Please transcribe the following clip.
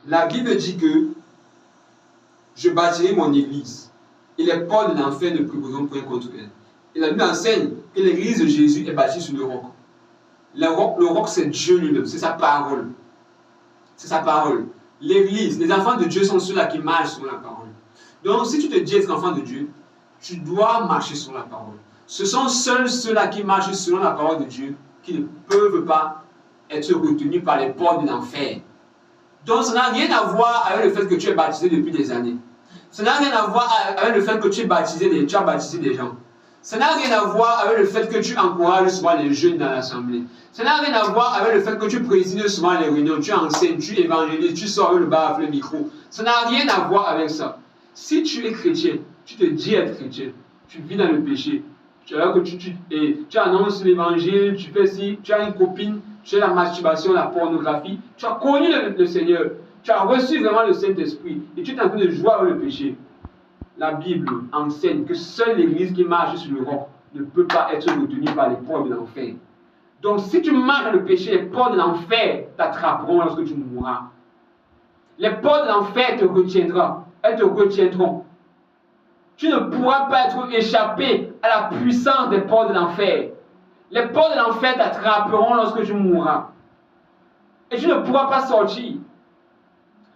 La Bible dit que je bâtirai mon église et les portes de l'enfer ne prévaudront point contre elle. Et la Bible enseigne que l'église de Jésus est bâtie sur le roc. Le roc, c'est Dieu lui-même, c'est sa parole. C'est sa parole. L'église, les enfants de Dieu sont ceux-là qui marchent sur la parole. Donc, si tu te dis être enfant de Dieu, tu dois marcher sur la parole. Ce sont seuls ceux-là qui marchent selon la parole de Dieu qui ne peuvent pas être retenus par les portes de l'enfer. Donc, ça n'a rien à voir avec le fait que tu es baptisé depuis des années. Ça n'a rien à voir avec le fait que tu as baptisé des gens. Ça n'a rien à voir avec le fait que tu encourages souvent les jeunes dans l'assemblée. Ça n'a rien à voir avec le fait que tu présides souvent les réunions, tu enseignes, tu évangélises, tu sors le bar avec le micro. Ça n'a rien à voir avec ça. Si tu es chrétien, tu te dis être chrétien, tu vis dans le péché, tu annonces l'évangile, tu fais ci, tu as une copine, tu as la masturbation, la pornographie, tu as connu le Seigneur, tu as reçu vraiment le Saint-Esprit et tu es en train de jouer avec le péché. La Bible enseigne que seule l'église qui marche sur le roc ne peut pas être retenue par les portes de l'enfer. Donc si tu marches dans le péché, les portes de l'enfer t'attraperont lorsque tu mourras. Les portes de l'enfer te retiendront. Elles te retiendront. Tu ne pourras pas être échappé à la puissance des portes de l'enfer. Les portes de l'enfer t'attraperont lorsque tu mourras. Et tu ne pourras pas sortir.